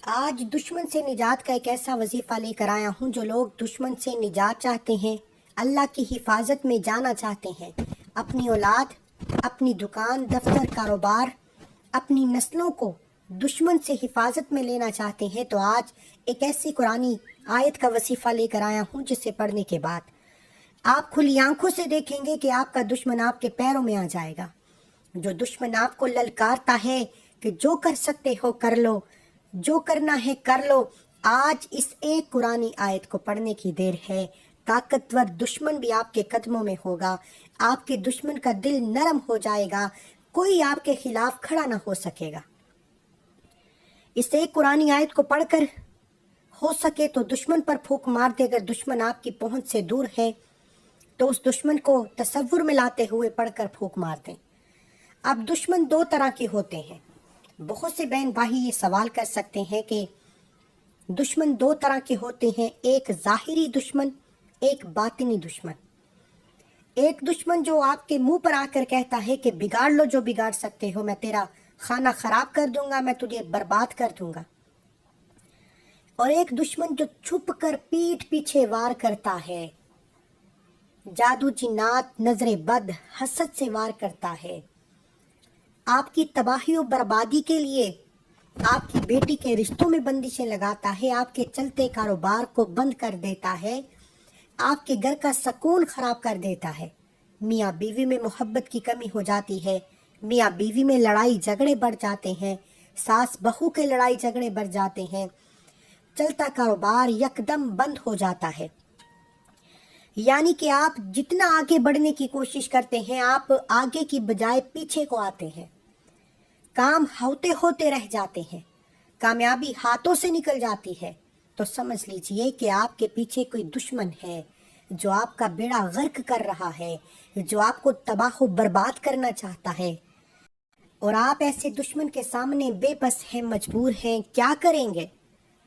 آج دشمن سے نجات کا ایک ایسا وظیفہ لے کر آیا ہوں جو لوگ دشمن سے نجات چاہتے ہیں، اللہ کی حفاظت میں جانا چاہتے ہیں، اپنی اولاد، اپنی دکان، دفتر، کاروبار، اپنی نسلوں کو دشمن سے حفاظت میں لینا چاہتے ہیں، تو آج ایک ایسی قرآنی آیت کا وظیفہ لے کر آیا ہوں جسے پڑھنے کے بعد آپ کھلی آنکھوں سے دیکھیں گے کہ آپ کا دشمن آپ کے پیروں میں آ جائے گا۔ جو دشمن آپ کو للکارتا ہے کہ جو کر سکتے ہو کر لو، جو کرنا ہے کر لو، آج اس ایک قرآنی آیت کو پڑھنے کی دیر ہے۔ طاقتور دشمن بھی آپ کے قدموں میں ہوگا، آپ کے دشمن کا دل نرم ہو جائے گا، کوئی آپ کے خلاف کھڑا نہ ہو سکے گا۔ اس ایک قرآنی آیت کو پڑھ کر ہو سکے تو دشمن پر پھونک مار دے۔ اگر دشمن آپ کی پہنچ سے دور ہے تو اس دشمن کو تصور میں لاتے ہوئے پڑھ کر پھونک مار دیں۔ اب دشمن دو طرح کے ہوتے ہیں۔ بہت سے بہن بھائی یہ سوال کر سکتے ہیں کہ دشمن دو طرح کے ہوتے ہیں، ایک ظاہری دشمن، ایک باطنی دشمن۔ ایک دشمن جو آپ کے منہ پر آ کر کہتا ہے کہ بگاڑ لو جو بگاڑ سکتے ہو، میں تیرا کھانا خراب کر دوں گا، میں تجھے برباد کر دوں گا۔ اور ایک دشمن جو چھپ کر پیٹھ پیچھے وار کرتا ہے، جادو جنات، نظر بد، حسد سے وار کرتا ہے، آپ کی تباہی و بربادی کے لیے آپ کی بیٹی کے رشتوں میں بندشیں لگاتا ہے، آپ کے چلتے کاروبار کو بند کر دیتا ہے، آپ کے گھر کا سکون خراب کر دیتا ہے۔ میاں بیوی میں محبت کی کمی ہو جاتی ہے، میاں بیوی میں لڑائی جھگڑے بڑھ جاتے ہیں، ساس بہو کے لڑائی جھگڑے بڑھ جاتے ہیں، چلتا کاروبار یکدم بند ہو جاتا ہے۔ یعنی کہ آپ جتنا آگے بڑھنے کی کوشش کرتے ہیں، آپ آگے کی بجائے پیچھے کو آتے ہیں، کام ہوتے ہوتے رہ جاتے ہیں، کامیابی ہاتھوں سے نکل جاتی ہے، تو سمجھ لیجئے کہ آپ کے پیچھے کوئی دشمن ہے جو آپ کا بیڑا غرق کر رہا ہے، جو آپ کو تباہ و برباد کرنا چاہتا ہے، اور آپ ایسے دشمن کے سامنے بے بس ہیں، مجبور ہیں، کیا کریں گے؟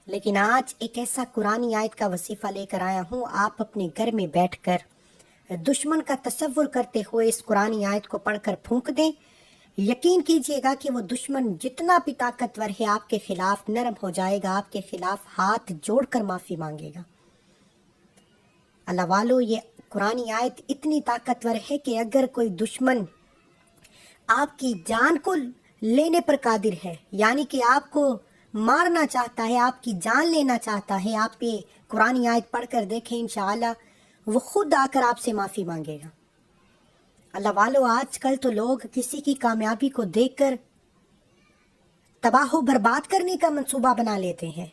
لیکن آج ایک ایسا قرآنی آیت کا وظیفہ لے کر آیا ہوں، آپ اپنے گھر میں بیٹھ کر دشمن کا تصور کرتے ہوئے اس قرآنی آیت کو پڑھ کر پھونک دیں۔ یقین کیجئے گا کہ وہ دشمن جتنا بھی طاقتور ہے آپ کے خلاف نرم ہو جائے گا، آپ کے خلاف ہاتھ جوڑ کر معافی مانگے گا۔ اللہ والو، یہ قرآنی آیت اتنی طاقتور ہے کہ اگر کوئی دشمن آپ کی جان کو لینے پر قادر ہے، یعنی کہ آپ کو مارنا چاہتا ہے، آپ کی جان لینا چاہتا ہے، آپ یہ قرآنی آیت پڑھ کر دیکھیں، انشاءاللہ وہ خود آ کر آپ سے معافی مانگے گا۔ اللہ والو، آج کل تو لوگ کسی کی کامیابی کو دیکھ کر تباہ و برباد کرنے کا منصوبہ بنا لیتے ہیں۔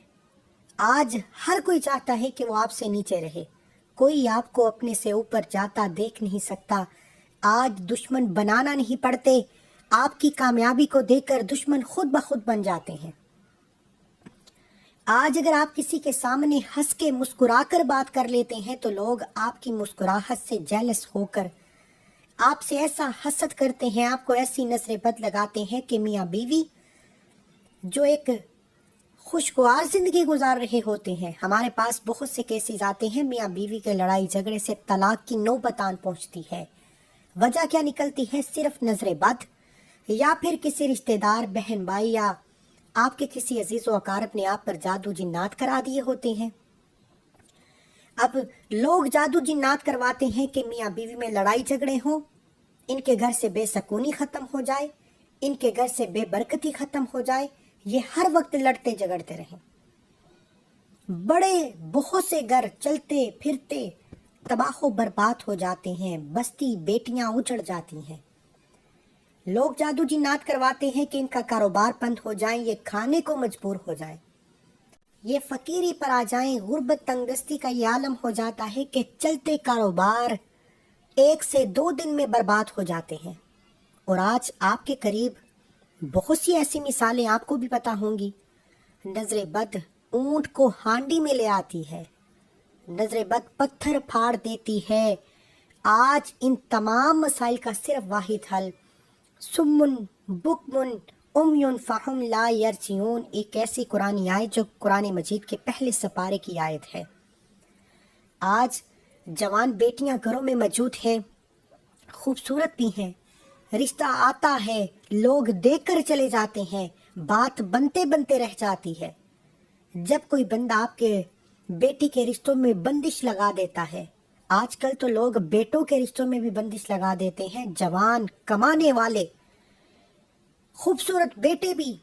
آج ہر کوئی چاہتا ہے کہ وہ آپ سے نیچے رہے، کوئی آپ کو اپنے سے اوپر جاتا دیکھ نہیں سکتا۔ آج دشمن بنانا نہیں پڑتے، آپ کی کامیابی کو دیکھ کر دشمن خود بخود بن جاتے ہیں۔ آج اگر آپ کسی کے سامنے ہنس کے مسکرا کر بات کر لیتے ہیں تو لوگ آپ کی مسکراہٹ سے جیلس ہو کر آپ سے ایسا حسد کرتے ہیں، آپ کو ایسی نظر بد لگاتے ہیں کہ میاں بیوی جو ایک خوشگوار زندگی گزار رہے ہوتے ہیں، ہمارے پاس بہت سے کیسز آتے ہیں، میاں بیوی کے لڑائی جھگڑے سے طلاق کی نوبت آن پہنچتی ہے۔ وجہ کیا نکلتی ہے؟ صرف نظر بد، یا پھر کسی رشتہ دار، بہن بھائی، یا آپ کے کسی عزیز و اقارب نے آپ پر جادو جنات کرا دیے ہوتے ہیں۔ اب لوگ جادو جنات کرواتے ہیں کہ میاں بیوی میں لڑائی جھگڑے ہوں، ان کے گھر سے بے سکونی ختم ہو جائے، ان کے گھر سے بے برکتی ختم ہو جائے، یہ ہر وقت لڑتے جھگڑتے رہیں۔ بڑے بہت سے گھر چلتے پھرتے تباہ و برباد ہو جاتے ہیں، بستی بیٹیاں اجڑ جاتی ہیں۔ لوگ جادو جنات کرواتے ہیں کہ ان کا کاروبار بند ہو جائیں، یہ کھانے کو مجبور ہو جائیں، یہ فقیری پر آ جائیں، غربت تنگ دستی کا یہ عالم ہو جاتا ہے کہ چلتے کاروبار 1 سے 2 دن میں برباد ہو جاتے ہیں۔ اور آج آپ کے قریب بہت سی ایسی مثالیں آپ کو بھی پتہ ہوں گی۔ نظر بد اونٹ کو ہانڈی میں لے آتی ہے، نظر بد پتھر پھاڑ دیتی ہے۔ آج ان تمام مسائل کا صرف واحد حل سمن بکمن امیون فہم لا یرجعون، ایک ایسی قرآنی آیت جو قرآن مجید کے پہلے سپارے کی آیت ہے۔ آج جوان بیٹیاں گھروں میں موجود ہیں، خوبصورت بھی ہیں، رشتہ آتا ہے، لوگ دیکھ کر چلے جاتے ہیں، بات بنتے بنتے رہ جاتی ہے، جب کوئی بندہ آپ کے بیٹی کے رشتوں میں بندش لگا دیتا ہے، آج کل تو لوگ بیٹوں کے رشتوں میں بھی بندش لگا دیتے ہیں، جوان کمانے والے خوبصورت بیٹے بھی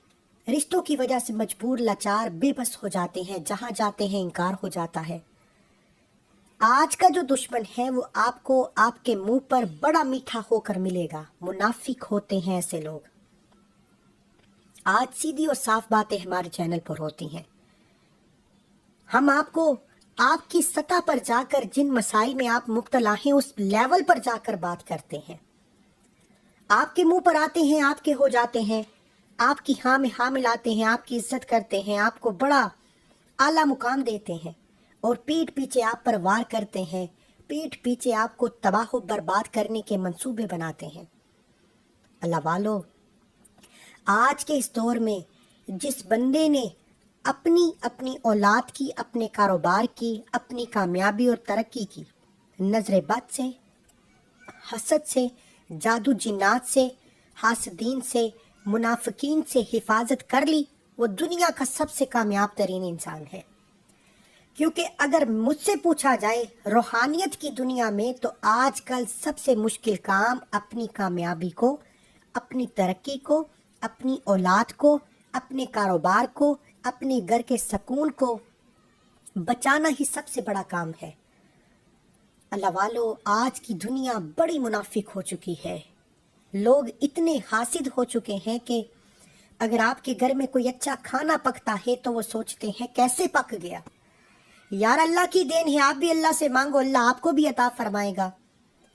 رشتوں کی وجہ سے مجبور، لاچار، بے بس ہو جاتے ہیں، جہاں جاتے ہیں انکار ہو جاتا ہے۔ آج کا جو دشمن ہے وہ آپ کو آپ کے منہ پر بڑا میٹھا ہو کر ملے گا، منافق ہوتے ہیں ایسے لوگ۔ آج سیدھی اور صاف باتیں ہمارے چینل پر ہوتی ہیں، ہم آپ کو آپ کی سطح پر جا کر جن مسائل میں آپ مبتلا ہیں اس لیول پر جا کر بات کرتے ہیں، آپ کے منہ پر آتے ہیں، آپ کے ہو جاتے ہیں، آپ کی ہاں میں ہاں ملاتے ہیں، آپ کی عزت کرتے ہیں، آپ کو بڑا اعلیٰ مقام دیتے ہیں، اور پیٹھ پیچھے آپ پر وار کرتے ہیں، پیٹھ پیچھے آپ کو تباہ و برباد کرنے کے منصوبے بناتے ہیں۔ اللہ والو، آج کے اس دور میں جس بندے نے اپنی اولاد کی، اپنے کاروبار کی، اپنی کامیابی اور ترقی کی نظر بد سے، حسد سے، جادو جنات سے، حاسدین سے، منافقین سے حفاظت کر لی، وہ دنیا کا سب سے کامیاب ترین انسان ہے۔ کیونکہ اگر مجھ سے پوچھا جائے روحانیت کی دنیا میں تو آج کل سب سے مشکل کام اپنی کامیابی کو، اپنی ترقی کو، اپنی اولاد کو، اپنے کاروبار کو، اپنے گھر کے سکون کو بچانا ہی سب سے بڑا کام ہے۔ اللہ والو، آج کی دنیا بڑی منافق ہو چکی ہے، لوگ اتنے حاسد ہو چکے ہیں کہ اگر آپ کے گھر میں کوئی اچھا کھانا پکتا ہے تو وہ سوچتے ہیں کیسے پک گیا، یار اللہ کی دین ہے، آپ بھی اللہ سے مانگو، اللہ آپ کو بھی عطا فرمائے گا۔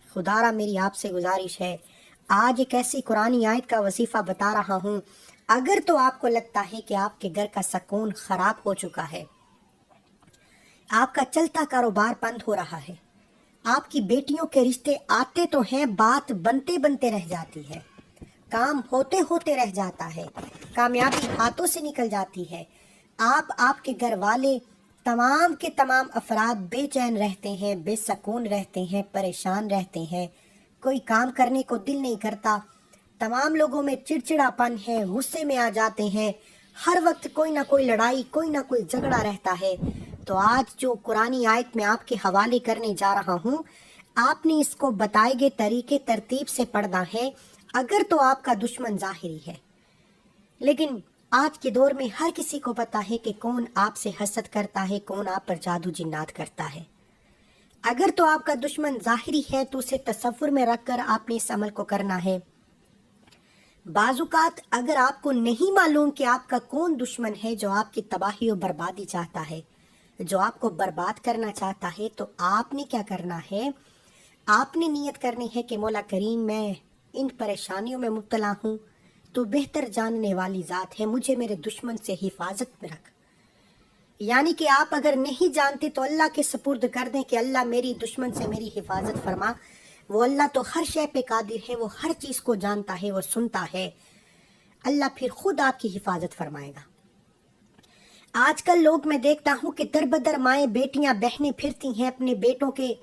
خدا را میری آپ سے گزارش ہے، آج ایک ایسی قرآنی آیت کا وظیفہ بتا رہا ہوں، اگر تو آپ کو لگتا ہے کہ آپ کے گھر کا سکون خراب ہو چکا ہے، آپ کا چلتا کاروبار بند ہو رہا ہے، آپ کی بیٹیوں کے رشتے آتے تو ہیں، بات بنتے بنتے رہ جاتی ہے، کام ہوتے ہوتے رہ جاتا ہے، کامیابی ہاتھوں سے نکل جاتی ہے، آپ کے گھر والے تمام کے تمام افراد بے چین رہتے ہیں، بے سکون رہتے ہیں، پریشان رہتے ہیں، کوئی کام کرنے کو دل نہیں کرتا، تمام لوگوں میں چڑچڑاپن ہے، غصے میں آ جاتے ہیں، ہر وقت کوئی نہ کوئی لڑائی، کوئی نہ کوئی جھگڑا رہتا ہے۔ تو آج جو قرآنی آیت میں آپ کے حوالے کرنے جا رہا ہوں، آپ نے اس کو بتائے گئے طریقے ترتیب سے پڑھنا ہے، اگر تو آپ کا دشمن ظاہری ہے۔ لیکن آج کے دور میں ہر کسی کو پتا ہے کہ کون آپ سے حسد کرتا ہے، کون آپ پر جادو جنات کرتا ہے۔ اگر تو آپ کا دشمن ظاہری ہے تو اسے تصور میں رکھ کر آپ نے اس عمل کو کرنا ہے۔ بعض اوقات اگر آپ کو نہیں معلوم کہ آپ کا کون دشمن ہے جو آپ کی تباہی و بربادی چاہتا ہے، جو آپ کو برباد کرنا چاہتا ہے، تو آپ نے کیا کرنا ہے، آپ نے نیت کرنی ہے کہ مولا کریم میں ان پریشانیوں میں مبتلا ہوں، تو بہتر جاننے والی ذات ہے، مجھے میرے دشمن سے حفاظت میں رکھ۔ یعنی کہ آپ اگر نہیں جانتے تو اللہ کے سپرد کر دیں کہ اللہ میری دشمن سے میری حفاظت فرما، وہ اللہ تو ہر شے پہ قادر ہے، وہ ہر چیز کو جانتا ہے، وہ سنتا ہے، اللہ پھر خود آپ کی حفاظت فرمائے گا۔ آج کل لوگ میں دیکھتا ہوں کہ در بدر مائیں بیٹیاں بہنیں پھرتی ہیں اپنے بیٹوں کے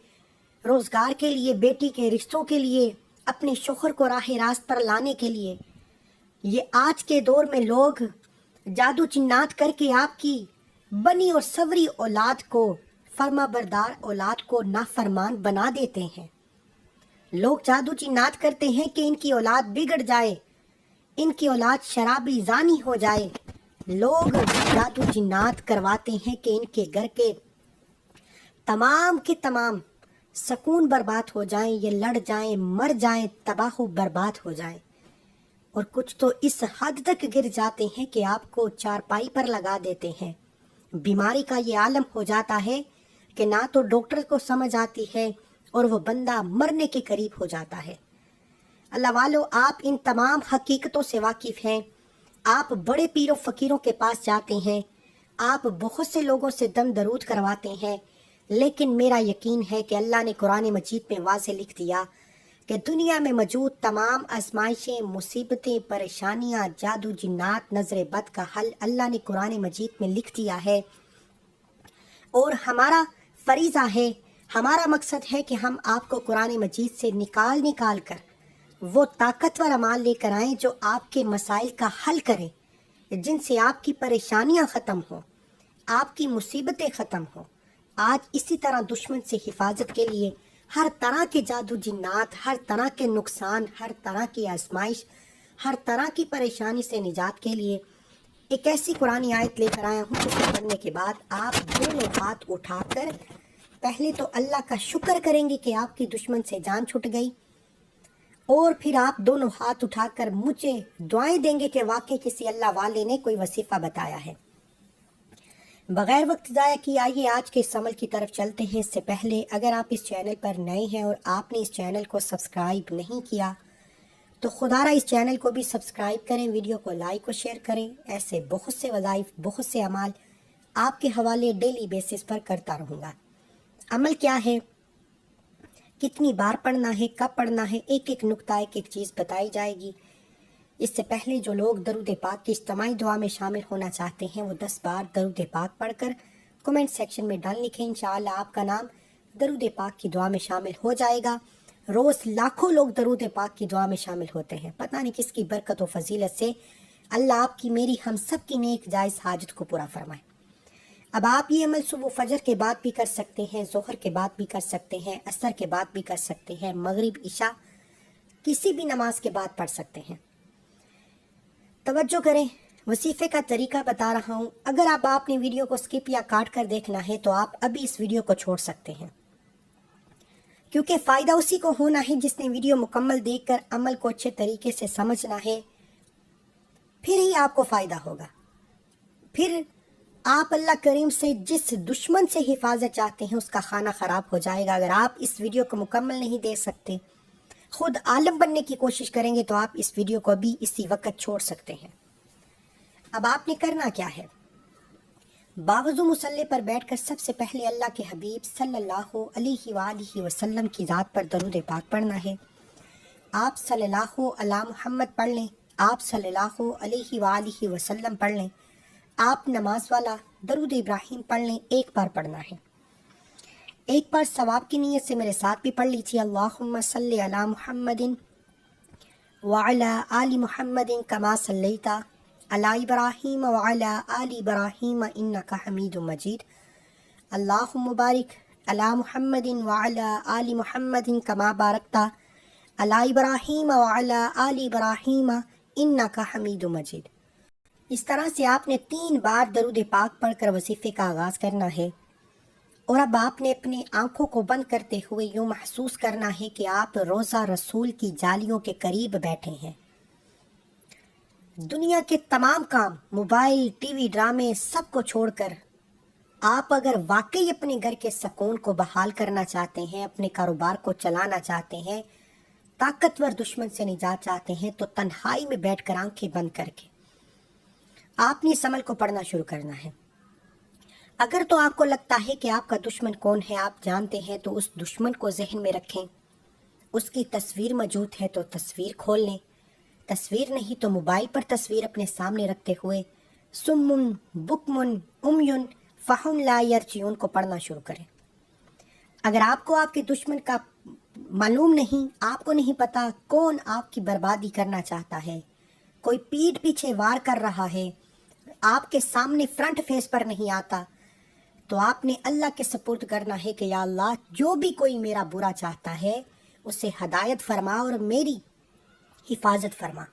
روزگار کے لیے، بیٹی کے رشتوں کے لیے، اپنے شوہر کو راہ راست پر لانے کے لیے۔ یہ آج کے دور میں لوگ جادو جنات کر کے آپ کی بنی اور سوری اولاد کو، فرما بردار اولاد کو نافرمان بنا دیتے ہیں۔ لوگ جادو جنات کرتے ہیں کہ ان کی اولاد بگڑ جائے، ان کی اولاد شرابی زانی ہو جائے، لوگ جادو جنات کرواتے ہیں کہ ان کے گھر کے تمام سکون برباد ہو جائیں، یہ لڑ جائیں، مر جائیں، تباہ و برباد ہو جائیں، اور کچھ تو اس حد تک گر جاتے ہیں کہ آپ کو چارپائی پر لگا دیتے ہیں۔ بیماری کا یہ عالم ہو جاتا ہے کہ نہ تو ڈاکٹر کو سمجھ آتی ہے اور وہ بندہ مرنے کے قریب ہو جاتا ہے۔ اللہ والو، آپ ان تمام حقیقتوں سے واقف ہیں، آپ بڑے پیر و فقیروں کے پاس جاتے ہیں، آپ بہت سے لوگوں سے دم درود کرواتے ہیں، لیکن میرا یقین ہے کہ اللہ نے قرآن مجید میں واضح لکھ دیا کہ دنیا میں موجود تمام آزمائشیں، مصیبتیں، پریشانیاں، جادو جنات، نظر بد کا حل اللہ نے قرآن مجید میں لکھ دیا ہے، اور ہمارا فریضہ ہے، ہمارا مقصد ہے کہ ہم آپ کو قرآن مجید سے نکال کر وہ طاقتور اعمال لے کر آئیں جو آپ کے مسائل کا حل کریں، جن سے آپ کی پریشانیاں ختم ہوں، آپ کی مصیبتیں ختم ہوں۔ آج اسی طرح دشمن سے حفاظت کے لیے ہر طرح کے جادو جنات، ہر طرح کے نقصان، ہر طرح کی آزمائش، ہر طرح کی پریشانی سے نجات کے لیے ایک ایسی قرآنی آیت لے کر آیا ہوں جسے پڑھنے کے بعد آپ دونوں ہاتھ اٹھا کر پہلے تو اللہ کا شکر کریں گے کہ آپ کی دشمن سے جان چھٹ گئی، اور پھر آپ دونوں ہاتھ اٹھا کر مجھے دعائیں دیں گے کہ واقعی کسی اللہ والے نے کوئی وظیفہ بتایا ہے۔ بغیر وقت ضائع کیے آئیے آج کے اس عمل کی طرف چلتے ہیں۔ اس سے پہلے اگر آپ اس چینل پر نئے ہیں اور آپ نے اس چینل کو سبسکرائب نہیں کیا تو خدارا اس چینل کو بھی سبسکرائب کریں، ویڈیو کو لائک و شیئر کریں۔ ایسے بہت سے وظائف، بہت سے اعمال آپ کے حوالے ڈیلی بیسس پر کرتا رہوں گا۔ عمل کیا ہے، کتنی بار پڑھنا ہے، کب پڑھنا ہے، ایک ایک نقطہ، ایک ایک چیز بتائی جائے گی۔ اس سے پہلے جو لوگ درود پاک کی اجتماعی دعا میں شامل ہونا چاہتے ہیں وہ 10 بار درود پاک پڑھ کر کمنٹ سیکشن میں ڈال لکھیں، انشاءاللہ آپ کا نام درود پاک کی دعا میں شامل ہو جائے گا۔ روز لاکھوں لوگ درود پاک کی دعا میں شامل ہوتے ہیں، پتہ نہیں کس کی برکت و فضیلت سے اللہ آپ کی، میری، ہم سب کی نیک جائز حاجت کو پورا فرمائے۔ اب آپ یہ عمل صبح فجر کے بعد بھی کر سکتے ہیں، ظہر کے بعد بھی کر سکتے ہیں، عصر کے بعد بھی کر سکتے ہیں، مغرب، عشاء، کسی بھی نماز کے بعد پڑھ سکتے ہیں۔ توجہ کریں، وظیفے کا طریقہ بتا رہا ہوں۔ اگر آپ نے ویڈیو کو سکپ یا کاٹ کر دیکھنا ہے تو آپ ابھی اس ویڈیو کو چھوڑ سکتے ہیں، کیونکہ فائدہ اسی کو ہونا ہے جس نے ویڈیو مکمل دیکھ کر عمل کو اچھے طریقے سے سمجھنا ہے، پھر ہی آپ کو فائدہ ہوگا۔ پھر آپ اللہ کریم سے جس دشمن سے حفاظت چاہتے ہیں اس کا خانہ خراب ہو جائے گا۔ اگر آپ اس ویڈیو کو مکمل نہیں دیکھ سکتے، خود عالم بننے کی کوشش کریں گے تو آپ اس ویڈیو کو بھی اسی وقت چھوڑ سکتے ہیں۔ اب آپ نے کرنا کیا ہے، باوضو مصلی پر بیٹھ کر سب سے پہلے اللہ کے حبیب صلی اللہ علیہ وآلہ وسلم کی ذات پر درود پاک پڑھنا ہے۔ آپ صلی اللہ علی محمد پڑھ لیں، آپ صلی اللہ علیہ وآلہ وسلم پڑھ لیں، آپ نماز والا درود ابراہیم پڑھ لیں، ایک بار پڑھنا ہے۔ ایک بار ثواب کی نیت سے میرے ساتھ بھی پڑھ لیجیے، اللہم صلی علی محمد وعلی آل محمد کما صلیت علی ابراہیم وعلی آل ابراہیم انک حمید مجید، اللہم بارک علی محمد وعلی آل محمد کما بارکت علی ابراہیم وعلی آل ابراہیم انک حمید مجید۔ اس طرح سے آپ نے 3 بار درود پاک پڑھ کر وظیفے کا آغاز کرنا ہے، اور اب آپ نے اپنی آنکھوں کو بند کرتے ہوئے یوں محسوس کرنا ہے کہ آپ روضہ رسول کی جالیوں کے قریب بیٹھے ہیں۔ دنیا کے تمام کام، موبائل، ٹی وی، ڈرامے، سب کو چھوڑ کر آپ اگر واقعی اپنے گھر کے سکون کو بحال کرنا چاہتے ہیں، اپنے کاروبار کو چلانا چاہتے ہیں، طاقتور دشمن سے نجات چاہتے ہیں، تو تنہائی میں بیٹھ کر آنکھیں بند کر کے آپ نے اس عمل کو پڑھنا شروع کرنا ہے۔ اگر تو آپ کو لگتا ہے کہ آپ کا دشمن کون ہے، آپ جانتے ہیں، تو اس دشمن کو ذہن میں رکھیں۔ اس کی تصویر موجود ہے تو تصویر کھول لیں، تصویر نہیں تو موبائل پر تصویر اپنے سامنے رکھتے ہوئے سمن بکمن امیون فہم لا یرجعون کو پڑھنا شروع کریں۔ اگر آپ کو آپ کے دشمن کا معلوم نہیں، آپ کو نہیں پتا کون آپ کی بربادی کرنا چاہتا ہے، کوئی پیٹھ پیچھے وار کر رہا ہے، آپ کے سامنے فرنٹ فیس پر نہیں آتا، تو آپ نے اللہ کے سپرد کرنا ہے کہ یا اللہ، جو بھی کوئی میرا برا چاہتا ہے اسے ہدایت فرما اور میری حفاظت فرما۔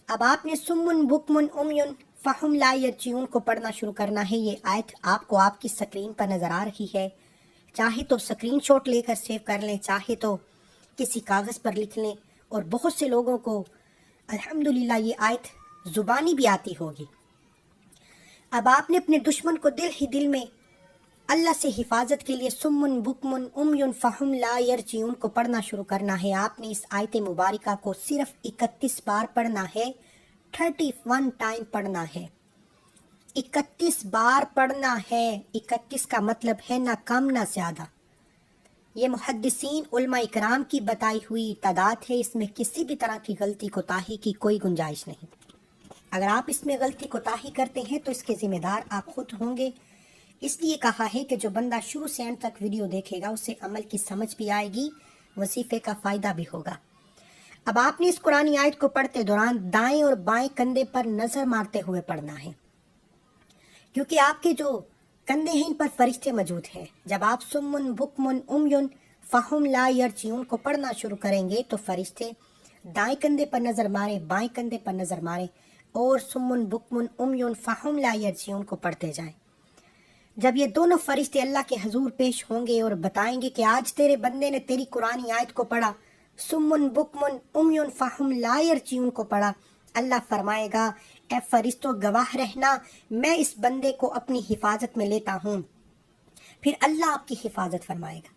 اب آپ نے سمن بکمن امیون فہم لا یرجعون کو پڑھنا شروع کرنا ہے۔ یہ آیت آپ کو آپ کی سکرین پر نظر آ رہی ہے، چاہے تو سکرین شاٹ لے کر سیو کر لیں، چاہے تو کسی کاغذ پر لکھ لیں، اور بہت سے لوگوں کو الحمدللہ یہ آیت زبانی بھی آتی ہوگی۔ اب آپ نے اپنے دشمن کو دل ہی دل میں اللہ سے حفاظت کے لیے سمن بکمن امیون فہم لا یرجعون کو پڑھنا شروع کرنا ہے۔ آپ نے اس آیت مبارکہ کو صرف 31 بار پڑھنا ہے، 31 ٹائم پڑھنا ہے، 31 بار پڑھنا ہے۔ 31 کا مطلب ہے نہ کم نہ زیادہ۔ یہ محدثین علماء اکرام کی بتائی ہوئی تعداد ہے، اس میں کسی بھی طرح کی غلطی کوتاہی کی کوئی گنجائش نہیں۔ اگر آپ اس میں غلطی کوتاہی کرتے ہیں تو اس کے ذمہ دار آپ خود ہوں گے۔ اس لیے کہا ہے کہ جو بندہ شروع سے اینڈ تک ویڈیو دیکھے گا اسے عمل کی سمجھ بھی آئے گی، وظیفے کا فائدہ بھی ہوگا۔ اب آپ نے اس قرآنی آیت کو پڑھتے دوران دائیں اور بائیں کندھے پر نظر مارتے ہوئے پڑھنا ہے، کیونکہ آپ کے جو کندھے ہیں ان پر فرشتے موجود ہیں. جب آپ سمن بکمن امیون فہم لا یرجعون کو پڑھنا شروع کریں گے تو فرشتے دائیں کندھے پر نظر مارے بائیں کندھے پر نظر مارے اور سمن بکمن امیون فہم لا یرجعون کو پڑھتے جائیں. جب یہ دونوں فرشتے اللہ کے حضور پیش ہوں گے اور بتائیں گے کہ آج تیرے بندے نے تیری قرآنی آیت کو پڑھا، سمن بکمن امیون فہم لا یرجعون کو پڑھا، اللہ فرمائے گا اے فرشتوں گواہ رہنا میں اس بندے کو اپنی حفاظت میں لیتا ہوں. پھر اللہ آپ کی حفاظت فرمائے گا.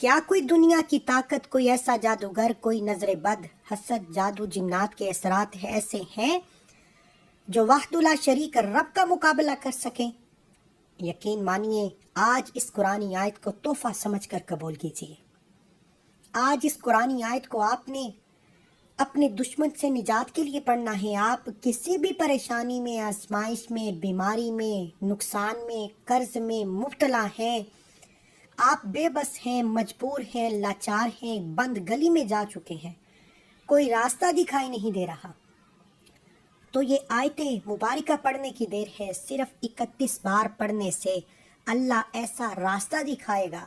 کیا کوئی دنیا کی طاقت، کوئی ایسا جادوگر، کوئی نظر بد، حسد، جادو، جنات کے اثرات ایسے ہیں جو وحدہ لا شریک رب کا مقابلہ کر سکیں؟ یقین مانیے آج اس قرآنی آیت کو تحفہ سمجھ کر قبول کیجیے. آج اس قرآنی آیت کو آپ نے اپنے دشمن سے نجات کے لیے پڑھنا ہے. آپ کسی بھی پریشانی میں، آزمائش میں، بیماری میں، نقصان میں، قرض میں مبتلا ہیں، آپ بے بس ہیں، مجبور ہیں، لاچار ہیں، بند گلی میں جا چکے ہیں، کوئی راستہ دکھائی نہیں دے رہا، تو یہ آیت مبارکہ پڑھنے کی دیر ہے. صرف 31 بار پڑھنے سے اللہ ایسا راستہ دکھائے گا،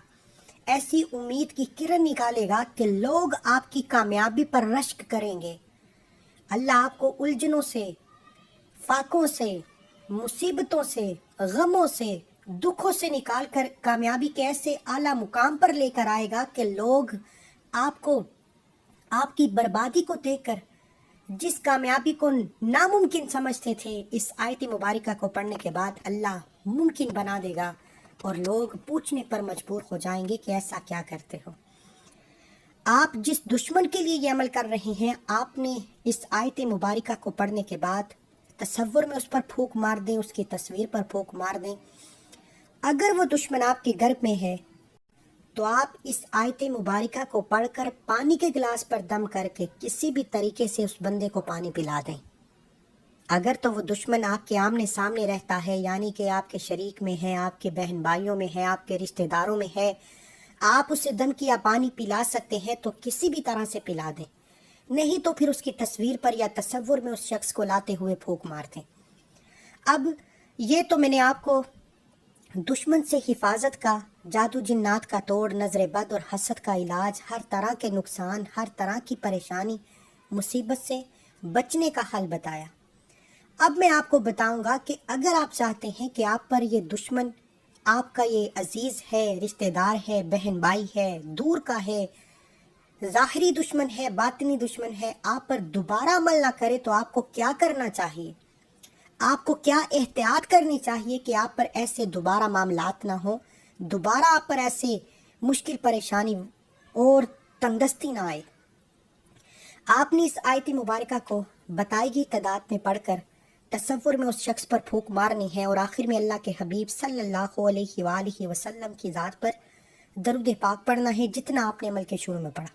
ایسی امید کی کرن نکالے گا کہ لوگ آپ کی کامیابی پر رشک کریں گے. اللہ آپ کو الجھنوں سے، فاقوں سے، مصیبتوں سے، غموں سے، دکھوں سے نکال کر کامیابی کے ایسے اعلیٰ مقام پر لے کر آئے گا کہ لوگ آپ کو، آپ کی بربادی کو دیکھ کر جس کامیابی کو ناممکن سمجھتے تھے، اس آیت مبارکہ کو پڑھنے کے بعد اللہ ممکن بنا دے گا اور لوگ پوچھنے پر مجبور ہو جائیں گے کہ ایسا کیا کرتے ہو. آپ جس دشمن کے لیے یہ عمل کر رہے ہیں، آپ نے اس آیت مبارکہ کو پڑھنے کے بعد تصور میں اس پر پھونک مار دیں، اس کی تصویر پر پھونک مار دیں. اگر وہ دشمن آپ کے گھر میں ہے تو آپ اس آیت مبارکہ کو پڑھ کر پانی کے گلاس پر دم کر کے کسی بھی طریقے سے اس بندے کو پانی پلا دیں. اگر تو وہ دشمن آپ کے آمنے سامنے رہتا ہے، یعنی کہ آپ کے شریک میں ہے، آپ کے بہن بھائیوں میں ہے، آپ کے رشتہ داروں میں ہے، آپ اسے دم کیا پانی پلا سکتے ہیں تو کسی بھی طرح سے پلا دیں. نہیں تو پھر اس کی تصویر پر یا تصور میں اس شخص کو لاتے ہوئے پھونک مار دیں. اب یہ تو میں نے آپ کو دشمن سے حفاظت کا، جادو جنات کا توڑ، نظر بد اور حسد کا علاج، ہر طرح کے نقصان، ہر طرح کی پریشانی، مصیبت سے بچنے کا حل بتایا. اب میں آپ کو بتاؤں گا کہ اگر آپ چاہتے ہیں کہ آپ پر یہ دشمن، آپ کا یہ عزیز ہے، رشتہ دار ہے، بہن بھائی ہے، دور کا ہے، ظاہری دشمن ہے، باطنی دشمن ہے، آپ پر دوبارہ عمل نہ کرے تو آپ کو کیا کرنا چاہیے، آپ کو کیا احتیاط کرنی چاہیے کہ آپ پر ایسے دوبارہ معاملات نہ ہوں، دوبارہ آپ پر ایسے مشکل پریشانی اور تنگدستی نہ آئے. آپ نے اس آیت مبارکہ کو بتائی گئی تعداد میں پڑھ کر تصور میں اس شخص پر پھونک مارنی ہے اور آخر میں اللہ کے حبیب صلی اللہ علیہ وآلہ وسلم کی ذات پر درود پاک پڑھنا ہے جتنا آپ نے عمل کے شروع میں پڑھا.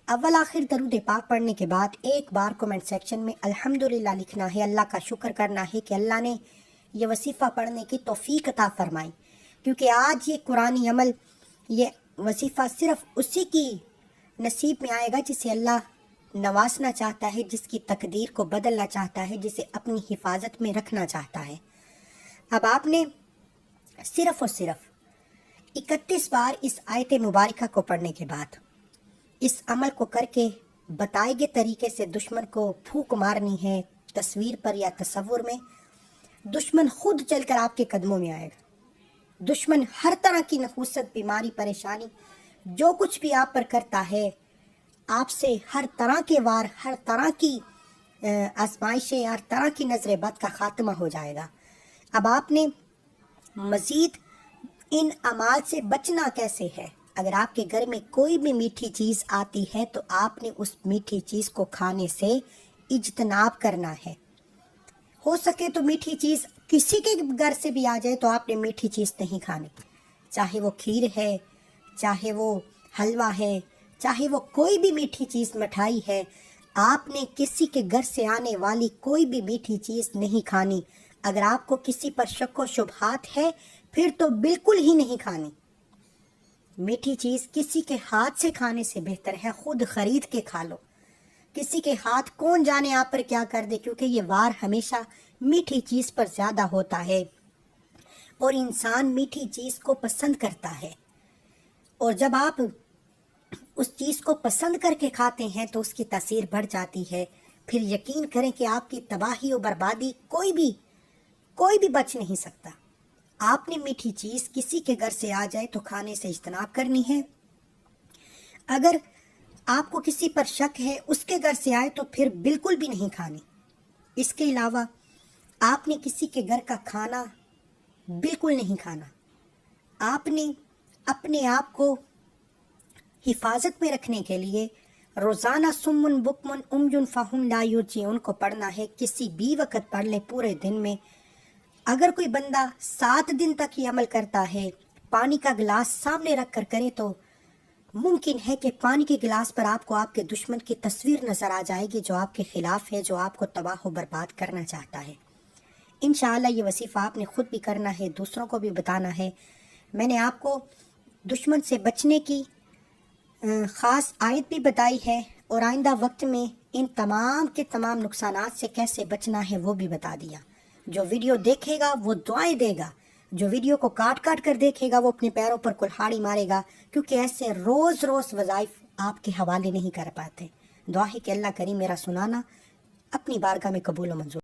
اول آخر درود پاک پڑھنے کے بعد ایک بار کومنٹ سیکشن میں الحمدللہ لکھنا ہے، اللہ کا شکر کرنا ہے کہ اللہ نے یہ وظیفہ پڑھنے کی توفیق عطا فرمائی. کیونکہ آج یہ قرآنی عمل، یہ وظیفہ صرف اسی کی نصیب میں آئے گا جسے اللہ نوازنا چاہتا ہے، جس کی تقدیر کو بدلنا چاہتا ہے، جسے اپنی حفاظت میں رکھنا چاہتا ہے. اب آپ نے صرف اور صرف 31 بار اس آیت مبارکہ کو پڑھنے کے بعد اس عمل کو کر کے بتائے گئے طریقے سے دشمن کو پھونک مارنی ہے، تصویر پر یا تصور میں. دشمن خود چل کر آپ کے قدموں میں آئے گا. دشمن ہر طرح کی نحوست، بیماری، پریشانی، جو کچھ بھی آپ پر کرتا ہے، آپ سے ہر طرح کے وار، ہر طرح کی آزمائشیں، ہر طرح کی نظر بد کا خاتمہ ہو جائے گا. اب آپ نے مزید ان اعمال سے بچنا کیسے ہے؟ اگر آپ کے گھر میں کوئی بھی میٹھی چیز آتی ہے تو آپ نے اس میٹھی چیز کو کھانے سے اجتناب کرنا ہے. ہو سکے تو میٹھی چیز کسی کے گھر سے بھی آ جائے تو آپ نے میٹھی چیز نہیں کھانی، چاہے وہ کھیر ہے، چاہے وہ حلوہ ہے، چاہے وہ کوئی بھی میٹھی چیز، مٹھائی ہے. آپ نے کسی کے گھر سے آنے والی کوئی بھی میٹھی چیز نہیں کھانی. اگر آپ کو کسی پر شک و شبہات ہے پھر تو بالکل ہی نہیں کھانی. میٹھی چیز کسی کے ہاتھ سے کھانے سے بہتر ہے خود خرید کے کھا لو. کسی کے ہاتھ کون جانے آپ پر کیا کر دے، کیونکہ یہ وار ہمیشہ میٹھی چیز پر زیادہ ہوتا ہے. اور انسان میٹھی چیز کو پسند کرتا ہے، اور جب آپ اس چیز کو پسند کر کے کھاتے ہیں تو اس کی تاثیر بڑھ جاتی ہے۔ پھر یقین کریں کہ آپ کی تباہی و بربادی کوئی بھی بچ نہیں سکتا۔ آپ نے میٹھی چیز کسی کے گھر سے آ جائے تو کھانے سے اجتناب کرنی ہے۔ اگر آپ کو کسی پر شک ہے اس کے گھر سے آئے تو پھر بالکل بھی نہیں کھانی۔ اس کے علاوہ آپ نے کسی کے گھر کا کھانا بالکل نہیں کھانا۔ آپ نے اپنے آپ کو حفاظت میں رکھنے کے لیے روزانہ سمن بکمن امجن فہم لا یرجعون کو پڑھنا ہے۔ کسی بھی وقت پڑھ لے پورے دن میں۔ اگر کوئی بندہ 7 دن تک یہ عمل کرتا ہے، پانی کا گلاس سامنے رکھ کر کرے، تو ممکن ہے کہ پانی کے گلاس پر آپ کو آپ کے دشمن کی تصویر نظر آ جائے گی جو آپ کے خلاف ہے، جو آپ کو تباہ و برباد کرنا چاہتا ہے۔ انشاءاللہ یہ وظیفہ آپ نے خود بھی کرنا ہے، دوسروں کو بھی بتانا ہے۔ میں نے آپ کو دشمن سے بچنے کی خاص آیت بھی بتائی ہے، اور آئندہ وقت میں ان تمام کے تمام نقصانات سے کیسے بچنا ہے وہ بھی بتا دیا۔ جو ویڈیو دیکھے گا وہ دعائیں دے گا، جو ویڈیو کو کاٹ کاٹ کر دیکھے گا وہ اپنے پیروں پر کلہاڑی مارے گا، کیونکہ ایسے روز روز وظائف آپ کے حوالے نہیں کر پاتے۔ دعا ہے کہ اللہ کریم میرا سنانا اپنی بارگاہ میں قبول و منظور۔